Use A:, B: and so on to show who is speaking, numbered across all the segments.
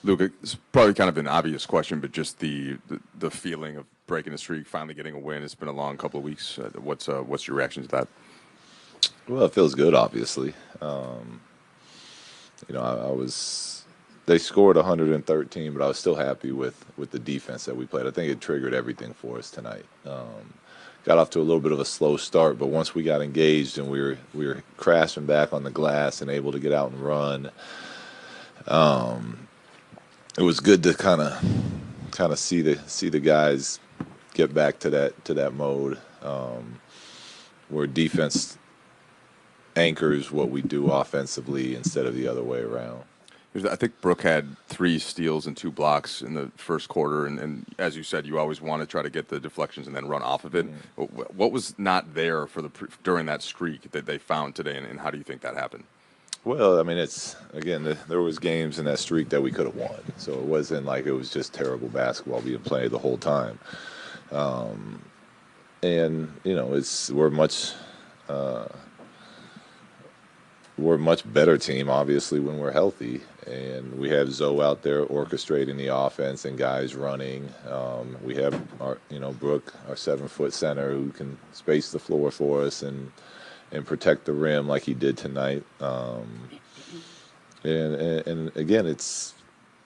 A: Luke, it's probably kind of an obvious question, but just the feeling of breaking the streak, finally getting a win. It's been a long couple of weeks. What's your reaction to that?
B: Well, it feels good, obviously. I was. They scored 113, but I was still happy with the defense that we played. I think it triggered everything for us tonight. Got off to a little bit of a slow start, but once we got engaged and we were crashing back on the glass and able to get out and run, it was good to kind of see the guys get back to that mode where defense anchors what we do offensively instead of the other way around.
A: I think Brooke had 3 steals and 2 blocks in the first quarter, and as you said, you always want to try to get the deflections and then run off of it. What was not there for during that streak that they found today, and how do you think that happened?
B: Well, I mean, it's again, there was games in that streak that we could have won, so it wasn't like it was just terrible basketball being played the whole time. And it's we're a much better team, obviously, when we're healthy. And we have Zoe out there orchestrating the offense and guys running. We have Brooke, our 7-foot center, who can space the floor for us and protect the rim like he did tonight. And again, it's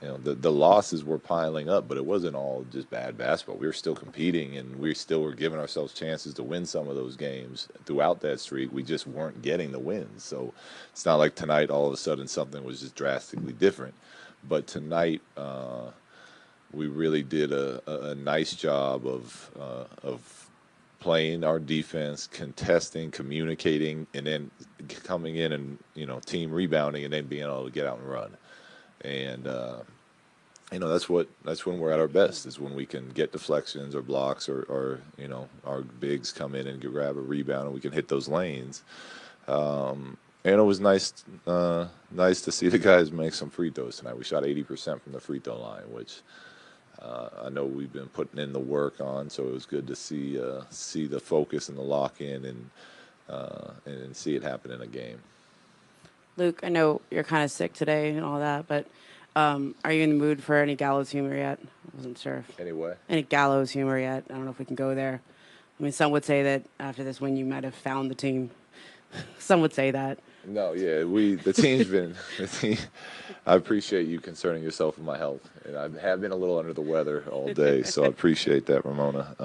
B: the losses were piling up, but it wasn't all just bad basketball. We were still competing, and we still were giving ourselves chances to win some of those games throughout that streak. We just weren't getting the wins. So it's not like tonight all of a sudden something was just drastically different. But tonight we really did a nice job of playing our defense, contesting, communicating, and then coming in and team rebounding, and then being able to get out and run. And that's when we're at our best, is when we can get deflections or blocks, or our bigs come in and grab a rebound and we can hit those lanes. And it was nice to see the guys make some free throws tonight. We shot 80% from the free throw line, which I know we've been putting in the work on. So it was good to see the focus and the lock in, and see it happen in a game.
C: Luke, I know you're kind of sick today and all that, but are you in the mood for any gallows humor yet? I wasn't sure.
B: Anyway.
C: Any gallows humor yet? I don't know if we can go there. I mean, some would say that after this win, you might have found the team. Some would say that.
B: No, yeah, the team's been. I appreciate you concerning yourself with my health, and I have been a little under the weather all day, so I appreciate that, Ramona.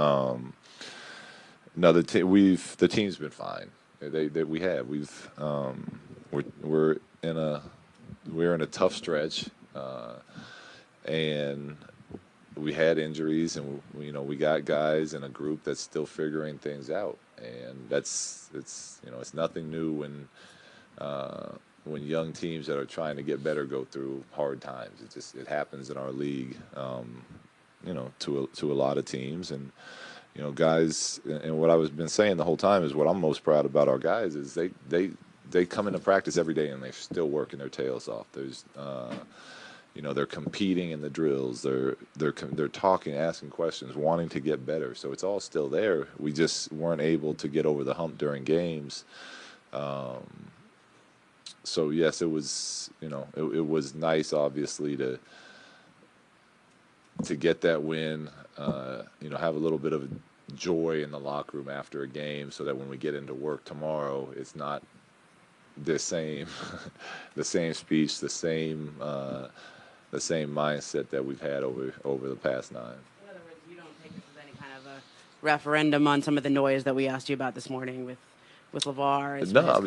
B: No, the team's been fine. We have we're in a tough stretch, and we had injuries, and we got guys in a group that's still figuring things out, and it's nothing new when young teams that are trying to get better go through hard times. It happens in our league, to a lot of teams. And guys, and what I was been saying the whole time is what I'm most proud about our guys is they come into practice every day and they're still working their tails off. There's they're competing in the drills. They're talking, asking questions, wanting to get better. So it's all still there. We just weren't able to get over the hump during games. So yes, it was it was nice, obviously, to get that win. Have a little bit of joy in the locker room after a game, so that when we get into work tomorrow, it's not the same the same speech, the same mindset that we've had over the past 9.
C: In other words, you don't take this as any kind of a referendum on some of the noise that we asked you about this morning with LaVar.
B: No,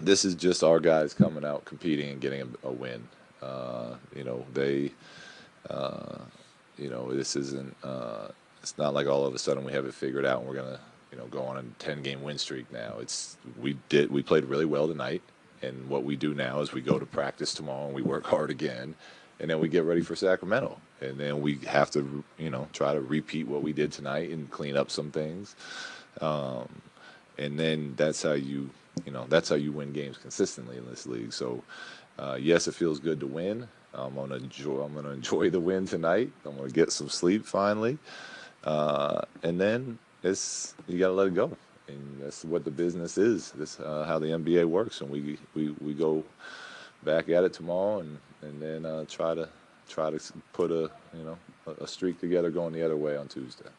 B: this is just our guys coming out, competing, and getting a win. This isn't. It's not like all of a sudden we have it figured out and we're gonna, go on a 10-game win streak now. We played really well tonight, and what we do now is we go to practice tomorrow and we work hard again, and then we get ready for Sacramento, and then we have to, try to repeat what we did tonight and clean up some things, and then that's how you win games consistently in this league. So, yes, it feels good to win. I'm gonna enjoy the win tonight. I'm gonna get some sleep finally, and then you gotta let it go. And that's what the business is. That's how the NBA works. And we go back at it tomorrow, and then try to put a streak together going the other way on Tuesday.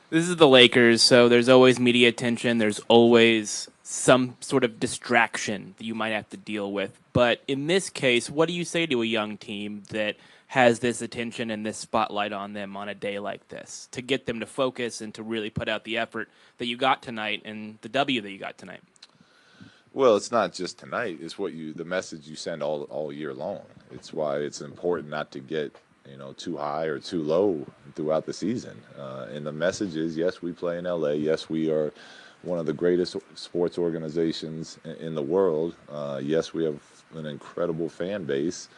D: This is the Lakers, so there's always media attention. There's always some sort of distraction that you might have to deal with. But in this case, what do you say to a young team that has this attention and this spotlight on them on a day like this to get them to focus and to really put out the effort that you got tonight and the W that you got tonight?
B: Well, it's not just tonight. It's the message you send all year long. It's why it's important not to get too high or too low throughout the season. And the message is, yes, we play in LA. Yes, we are one of the greatest sports organizations in the world. Yes, we have an incredible fan base.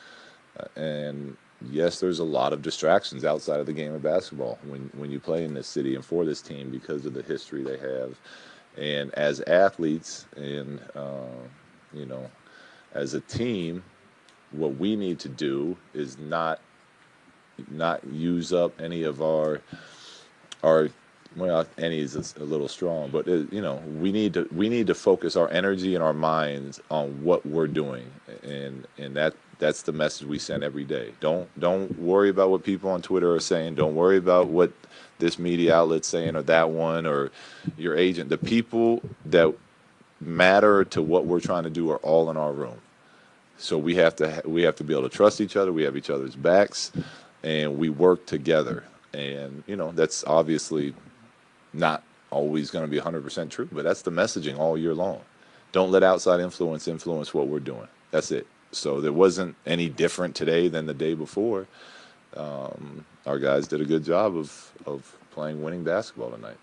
B: And yes, there's a lot of distractions outside of the game of basketball when you play in this city and for this team because of the history they have. And as athletes and, as a team, what we need to do is not use up any of our well, any is a little strong, but we need to focus our energy and our minds on what we're doing, and that's the message we send every day. Don't worry about what people on Twitter are saying. Don't worry about what this media outlet's saying or that one or your agent. The people that matter to what we're trying to do are all in our room. So we have to be able to trust each other. We have each other's backs, and we work together. And that's obviously not always going to be 100% true, but that's the messaging all year long. Don't let outside influence what we're doing. That's it. So there wasn't any different today than the day before. Our guys did a good job of playing winning basketball tonight.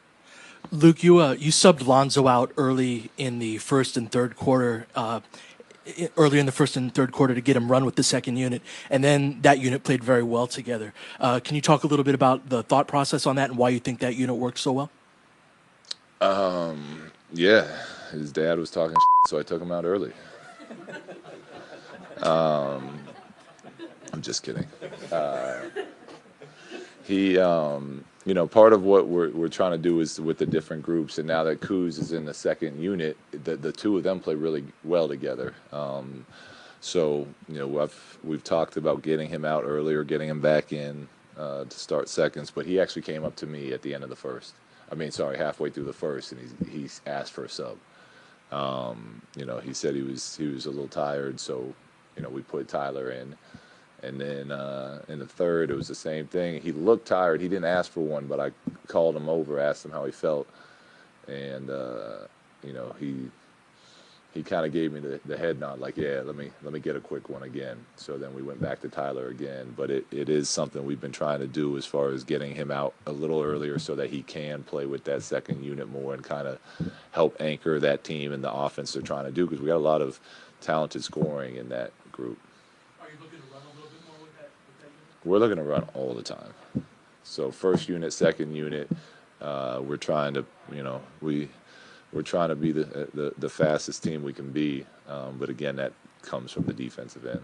E: Luke, you subbed Lonzo out early in the first and third quarter. Earlier in the first and third quarter to get him run with the second unit, and then that unit played very well together. Can you talk a little bit about the thought process on that and why you think that unit worked so well?
B: Yeah, his dad was talking so I took him out early. I'm just kidding. Part of what we're trying to do is with the different groups, and now that Kuz is in the second unit, the two of them play really well together. So we've talked about getting him out earlier, getting him back in to start seconds, but he actually came up to me at the end of the first. Halfway through the first, and he asked for a sub. He said he was a little tired, so we put Tyler in. And then in the third, it was the same thing. He looked tired. He didn't ask for one, but I called him over, asked him how he felt, and he kind of gave me the head nod, like, yeah, let me get a quick one again. So then we went back to Tyler again. But it is something we've been trying to do as far as getting him out a little earlier so that he can play with that second unit more and kind of help anchor that team and the offense they're trying to do, because we got a lot of talented scoring in that group. We're looking to run all the time. So first unit, second unit, we're trying to, we're trying to be the fastest team we can be. But again, that comes from the defensive end.